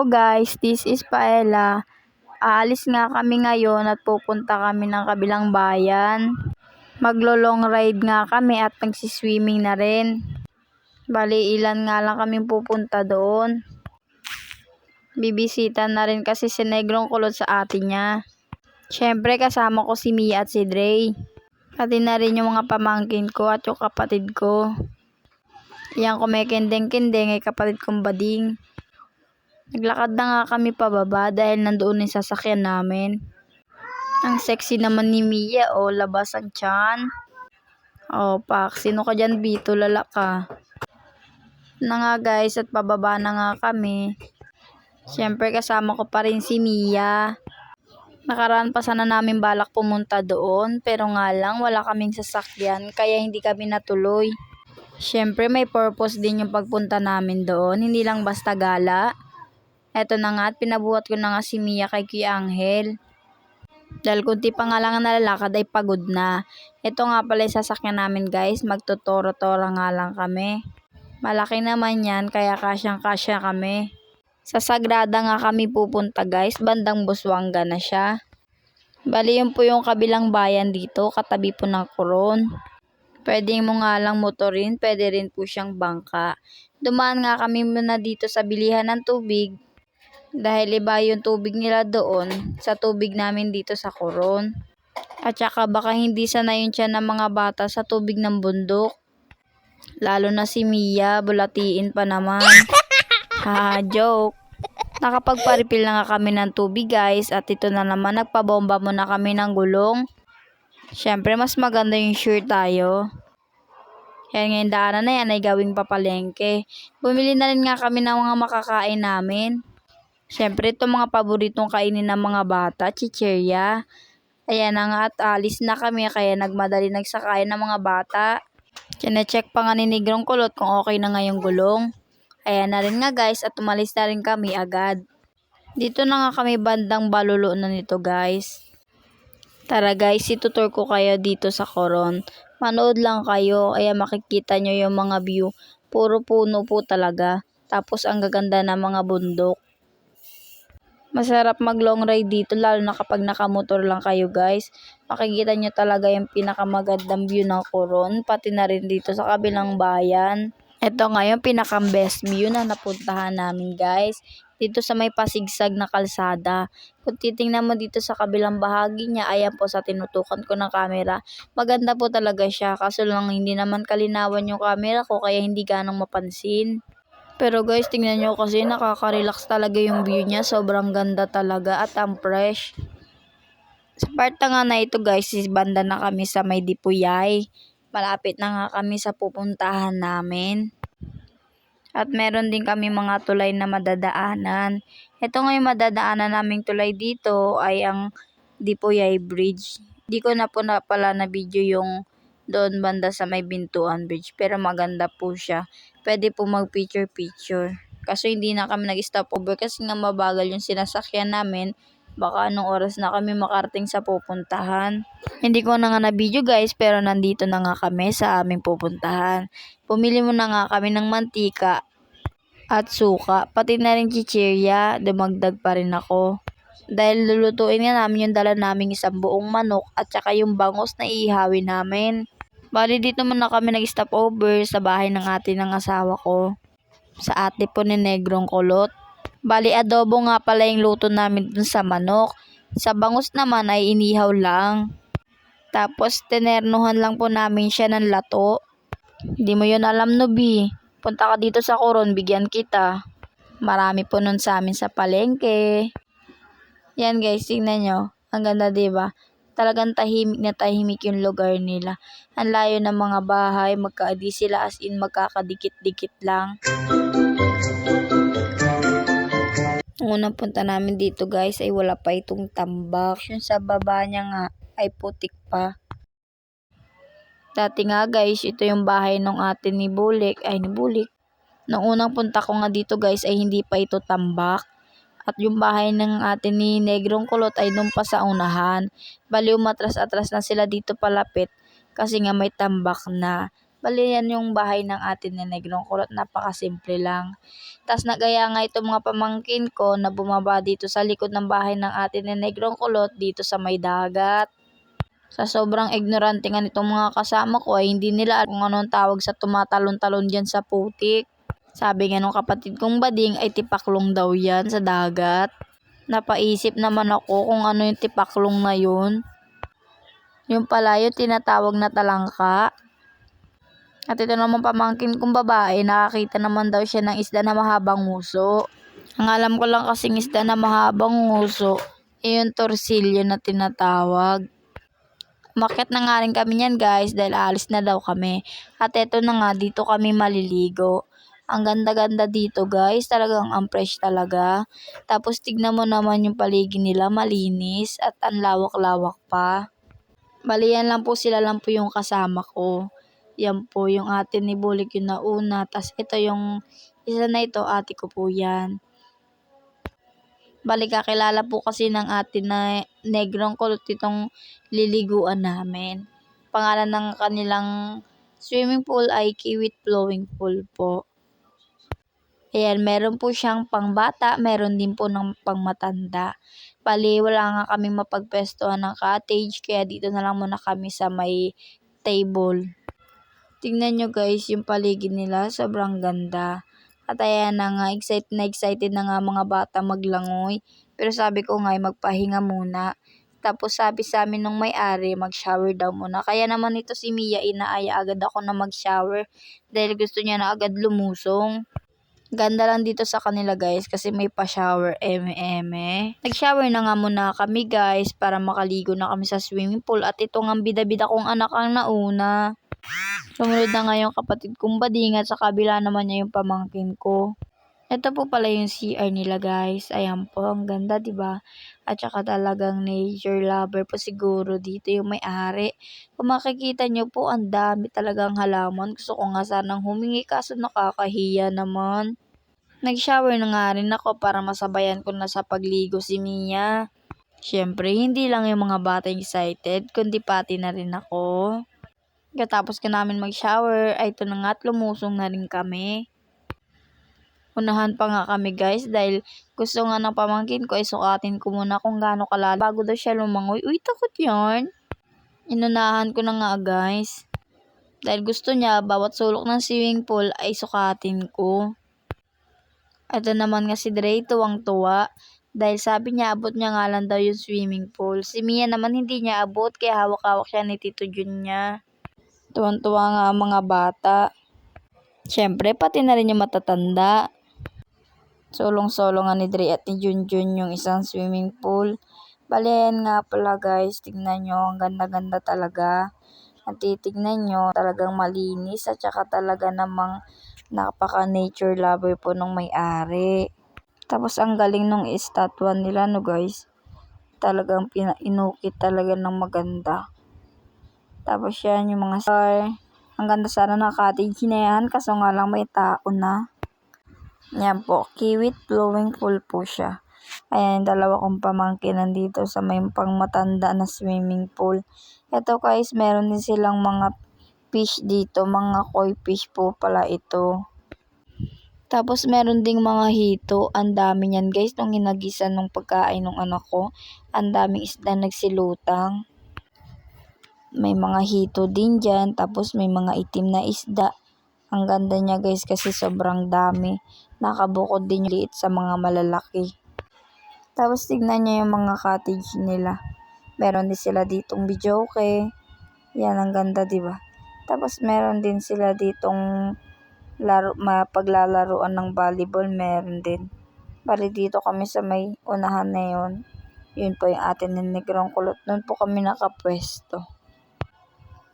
Guys, this is Paella. Aalis nga kami ngayon at pupunta kami ng kabilang bayan. Maglo-long ride nga kami at magsiswimming na rin. Bali, ilan nga lang kaming pupunta doon. Bibisita na rin kasi si Negrong Kulot sa ate niya. Syempre kasama ko si Mia at si Dre. Pati na rin yung mga pamangkin ko at yung kapatid ko. Yang kumikindeng-kindeng ay kapatid kong bading. Naglakad na nga kami pababa dahil nandoon yung sasakyan namin. Ang sexy naman ni Mia, labas ang tiyan. Pak, sino ka dyan, Bito? Lala ka. Na nga guys, at pababa na nga kami. Siyempre kasama ko pa rin si Mia. Nakaraan pa sana namin balak pumunta doon, pero nga lang wala kaming sasakyan kaya hindi kami natuloy. Siyempre may purpose din yung pagpunta namin doon, hindi lang basta gala. Eto na nga at pinabuhat ko na nga si Mia kay Kuya Angel. Dahil kunti pa nga lang ang nalalakad ay pagod na. Ito nga pala yung sasakyan namin guys, magtuturo-tora nga lang kami. Malaki naman yan kaya kasyang-kasya kami. Sa Sagrada nga kami pupunta guys, bandang Busuanga na siya. Bali yun po yung kabilang bayan dito, katabi po ng Coron. Pwede mo nga lang motorin, pwede rin po siyang bangka. Dumaan nga kami muna dito sa bilihan ng tubig. Dahil iba yung tubig nila doon sa tubig namin dito sa Coron. At saka baka hindi sanay yun siya ng mga bata sa tubig ng bundok. Lalo na si Mia, bulatiin pa naman. Joke. Nakapagpa-refill na nga kami ng tubig guys. At ito na naman, nagpabomba muna kami ng gulong. Syempre mas maganda yung sure tayo. Kaya ngayon daanan na yan ay gawing papalengke. Bumili na rin nga kami ng mga makakain namin. Siyempre, itong mga paboritong kainin ng mga bata, chichirya. Ayan na nga at alis na kami kaya nagmadali nagsakayan ng mga bata. Kine-check pa nga ni Negrong Kulot kung okay na nga yung gulong. Ayan na rin nga guys at umalis na rin kami agad. Dito na nga kami bandang Balulo na nito guys. Tara guys, itutur ko kayo dito sa Coron. Manood lang kayo, ayan makikita nyo yung mga view. Puro puno po talaga. Tapos ang gaganda ng mga bundok. Masarap mag long ride dito lalo na kapag nakamotor lang kayo guys. Makikita nyo talaga yung pinakamagandang view ng Coron. Pati na rin dito sa kabilang bayan. Ito nga yung pinakang best view na napuntahan namin guys. Dito sa may pasigsag na kalsada. Kung titingnan mo dito sa kabilang bahagi niya, ayan po sa tinutukan ko ng camera. Maganda po talaga siya. Kaso lang hindi naman kalinawan yung camera ko kaya hindi ganong mapansin. Pero guys, tingnan nyo kasi nakaka-relax talaga yung view niya. Sobrang ganda talaga at ang fresh. Sa part na nga na ito guys, is banda na kami sa may Dipuyay. Malapit na nga kami sa pupuntahan namin. At meron din kami mga tulay na madadaanan. Ito nga yung madadaanan naming tulay dito ay ang Dipuyay Bridge. Di ko na po pala na video yung doon banda sa may Bintuan Bridge. Pero maganda po siya. Pwede po mag picture. Kaso hindi na kami nag-stop over kasi nga mabagal yung sinasakyan namin. Baka anong oras na kami makarating sa pupuntahan. Hindi ko na nga na video guys pero nandito na nga kami sa aming pupuntahan. Pumili muna nga kami ng mantika at suka. Pati na rin chichirya, dumagdag pa rin ako. Dahil lulutuin nga namin yung dala naming isang buong manok at saka yung bangus na iihawin namin. Bali dito muna kami nag-stop over sa bahay ng ate ng asawa ko. Sa ate po ni Negrong Kulot. Bali adobo nga pala yung luto namin dun sa manok. Sa bangus naman ay inihaw lang. Tapos tinernuhan lang po namin siya ng lato. Hindi mo yun alam no B. Punta ka dito sa Coron, bigyan kita. Marami po nun sa amin sa palengke. Yan guys, tingnan nyo. Ang ganda diba? Talagang tahimik na tahimik yung lugar nila. Ang layo ng mga bahay, magkaadi sila as in magkakadikit-dikit lang. Ang unang punta namin dito guys ay wala pa itong tambak. Yung sa baba niya nga ay putik pa. Dati nga guys, ito yung bahay ng ate ni Bulik. Nung unang punta ko nga dito guys ay hindi pa ito tambak. At yung bahay ng ate ni Negrong Kulot ay nung pa sa unahan. Bali umatras-atras na sila dito palapit kasi nga may tambak na. Bali yan yung bahay ng atin ni Negrong Kulot, napakasimple lang. Tas nagaya nga itong mga pamangkin ko na bumaba dito sa likod ng bahay ng atin ni Negrong Kulot dito sa may dagat. Sa sobrang ignorante nga nitong mga kasama ko ay hindi nila alam kung anong tawag sa tumatalon-talon dyan sa putik. Sabi nga nung kapatid kong bading ay tipaklong daw yan sa dagat. Napaisip naman ako kung ano yung tipaklong na yun. Yung pala yung tinatawag na talangka. At ito naman pamangkin kong babae, nakakita naman daw siya ng isda na mahabang nguso. Ang alam ko lang kasing isda na mahabang nguso, yung torsilyo na tinatawag. Umakyat na nga rin kami niyan guys dahil alis na daw kami. At eto na nga, dito kami maliligo. Ang ganda-ganda dito guys, talagang ang fresh talaga. Tapos tignan mo naman yung paligid nila, malinis at ang lawak-lawak pa. Bali yan lang po, sila lang po yung kasama ko. Yan po yung ate ni Bulik yung nauna. Tas ito yung isa na ito, ate ko po yan. Bali kakilala po kasi ng ate na Negrong Kulot itong liliguan namin. Pangalan ng kanilang swimming pool ay Kiwit Flowing Pool po. Ayan, meron po siyang pangbata, meron din po ng pangmatanda. Bali wala nga kaming mapagpestuhan ng cottage kaya dito na lang muna kami sa may table. Tingnan nyo guys yung paligid nila, sobrang ganda. At ayan na nga, excited na nga mga bata maglangoy. Pero sabi ko nga magpahinga muna. Tapos sabi sa amin nung may-ari, mag-shower daw muna. Kaya naman ito si Mia, inaaya agad ako na mag-shower. Dahil gusto niya na agad lumusong. Ganda lang dito sa kanila guys kasi may pa-shower eme-eme. Nag-shower na nga muna kami guys para makaligo na kami sa swimming pool. At ito nga bida-bida kong anak ang nauna. Sumunod na nga yung kapatid kong bading at sa kabila naman niya yung pamangkin ko. Ito po pala yung CR nila guys. Ayan po, ang ganda 'di ba? At saka talagang nature lover po siguro dito yung may-ari. Kung makikita nyo po, ang dami talagang halaman. Gusto ko nga sanang humingi kaso nakakahiya naman. Nag-shower na nga rin ako para masabayan ko na sa pagligo si Mia. Syempre, hindi lang yung mga bata excited, kundi pati na rin ako. Katapos ka namin mag-shower, ay ito na nga at lumusong na rin kami. Unahan pa nga kami guys dahil gusto nga ng pamangkin ko ay sukatin ko muna kung gaano kalala bago daw siya lumangoy. Uy, takot yarn. Inunahan ko na nga guys. Dahil gusto niya bawat sulok ng swimming pool ay sukatin ko. Ito naman nga si Dre, tuwang-tuwa. Dahil sabi niya abot niya nga lang daw yung swimming pool. Si Mia naman hindi niya abot kaya hawak-hawak siya ni Tito Jun niya. Tuwan-tuwa nga ang mga bata. Siyempre, pati na rin yung matatanda. Sulong-solo nga ni Dre at ni Junjun yung isang swimming pool. Balian nga pala guys, tignan nyo, ang ganda-ganda talaga. At titignan nyo, talagang malinis at saka talaga namang napaka-nature lover po nung may-ari. Tapos ang galing nung estatwa nila no guys. Talagang inukit talaga ng maganda. Tapos yan yung mga star. Ang ganda sana ng cottage na yan. Kaso nga lang may tao na. Yan po. Kiwit Flowing Pool po siya. Ayan, dalawa kong pamangkin nandito sa may pangmatanda na swimming pool. Ito guys, meron din silang mga fish dito. Mga koi fish po pala ito. Tapos meron ding mga hito. Ang dami niyan guys. Nung hinagisa nung pagkain ng anak ko. Ang daming isda nagsilutang. May mga hito din dyan, tapos may mga itim na isda. Ang ganda niya guys kasi sobrang dami. Nakabukod din yung liit sa mga malalaki. Tapos tignan niyo yung mga cottage nila. Meron din sila ditong videoke. Yan, ang ganda diba? Tapos meron din sila ditong paglalaruan ng volleyball, meron din. Bali dito kami sa may unahan na yun. Yun po yung atin ng Negrong Kulot. Doon po kami nakapwesto.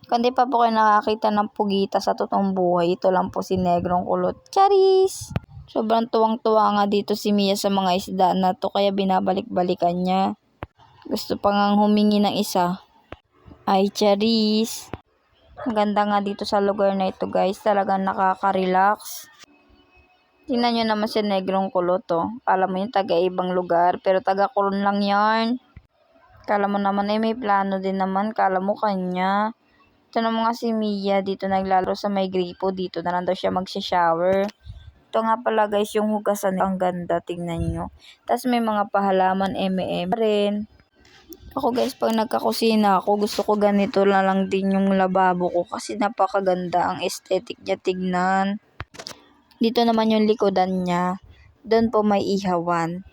Kung di pa po kayo nakakita ng pugita sa totoong buhay, ito lang po si Negrong Kulot. Charis! Sobrang tuwang-tuwa nga dito si Mia sa mga isda na to kaya binabalik-balikan niya. Gusto pa ngang humingi ng isa. Ay, charis! Ang ganda nga dito sa lugar na ito guys. Talagang nakaka-relax. Tingnan nyo naman si Negrong Kulot oh. Alam mo yung taga-ibang lugar pero taga-Coron lang yarn. Kala mo naman ay may plano din naman. Kala mo kanya. Ito na mga si Mia, dito naglalaro sa may gripo, dito na lang daw siya magsha-shower. Ito nga pala guys, yung hugasan, ang ganda, tingnan nyo. Tapos may mga pahalaman, rin. Ako guys, pag nagkakusina ako, gusto ko ganito na lang din yung lababo ko kasi napakaganda ang aesthetic niya tignan. Dito naman yung likodan niya. Doon po may ihawan.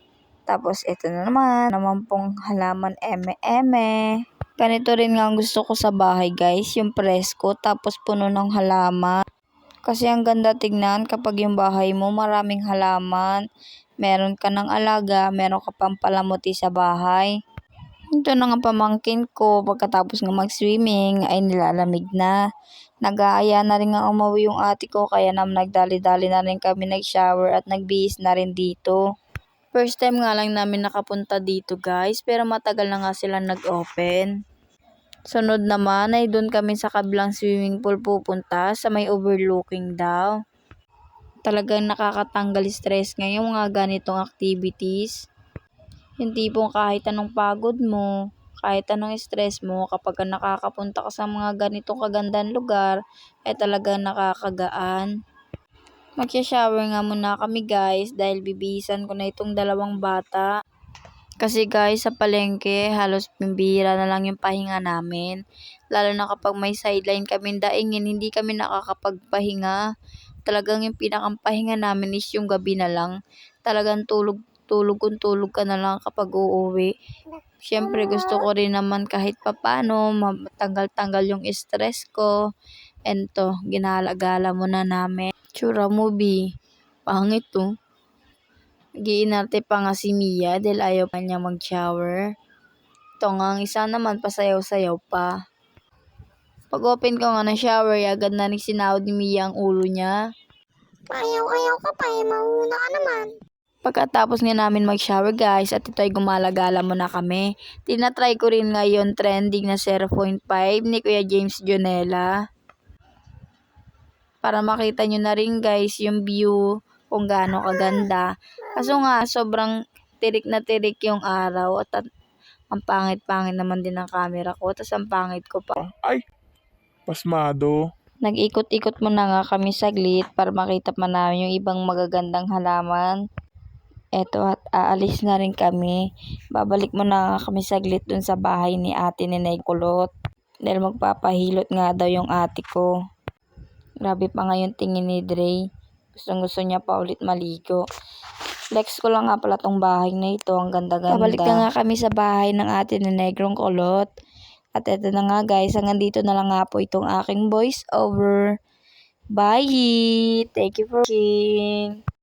Tapos ito na naman pong halaman eme-eme. Ganito rin nga ang gusto ko sa bahay guys, yung presko tapos puno ng halaman. Kasi ang ganda tignan kapag yung bahay mo maraming halaman. Meron ka ng alaga, meron ka pang palamuti sa bahay. Ito na nga pamangkin ko, pagkatapos nga mag-swimming ay nilalamig na. Nag-aaya na rin nga umuwi yung ate ko, kaya nagdali-dali na rin kami nag-shower at nagbihis na rin dito. First time nga lang namin nakapunta dito guys, pero matagal na nga sila nag-open. Sunod naman ay doon kami sa kabilang swimming pool pupunta sa may overlooking daw. Talagang nakakatanggal stress ngayon mga ganitong activities. Yung tipong kahit anong pagod mo, kahit anong stress mo, kapag nakakapunta ka sa mga ganitong kagandang lugar, ay talagang nakakagaan. Magsha-shower nga muna kami guys dahil bibihisan ko na itong dalawang bata. Kasi guys, sa palengke, halos bihira na lang yung pahinga namin. Lalo na kapag may sideline kami daingin, hindi kami nakakapagpahinga. Talagang yung pinakampahinga namin is yung gabi na lang. Talagang tulog ka na lang kapag uuwi. Siyempre gusto ko rin naman kahit papano matanggal-tanggal yung stress ko. And to, ginala-gala muna namin. Tsura movie. Pangit to. Giinarte pa nga si Mia dahil ayaw pa niya mag-shower. Ito nga, ang isa naman pasayaw-sayaw pa. Pag open ko nga ng shower, agad na sinawad ni Mia ang ulo niya. Ayaw ka pa mauna ka naman. Pagkatapos nga namin mag-shower guys at ito ay gumala-gala muna kami. Tinatry ko rin ngayon trending na 0.5 ni Kuya James Jonella. Para makita nyo na rin guys yung view kung gaano kaganda. Kaso nga sobrang tirik na tirik yung araw at ang pangit-pangit naman din ng camera ko. Tapos ang pangit ko pa. Ay, pasmado. Nag-ikot-ikot muna nga kami saglit para makita pa namin yung ibang magagandang halaman. Eto at aalis na rin kami. Babalik muna nga kami saglit dun sa bahay ni ate ni Kulot. Dahil magpapahilot nga daw yung ate ko. Grabe pa nga yung tingin ni Dre. Gustong-gusto niya pa ulit maligo. Flex ko lang nga pala tong bahay na ito. Ang ganda-ganda. Babalik na nga kami sa bahay ng ate ni Negrong Kulot. At eto na nga guys. Hanggang dito na lang nga po itong aking voice over. Bye! Thank you for watching.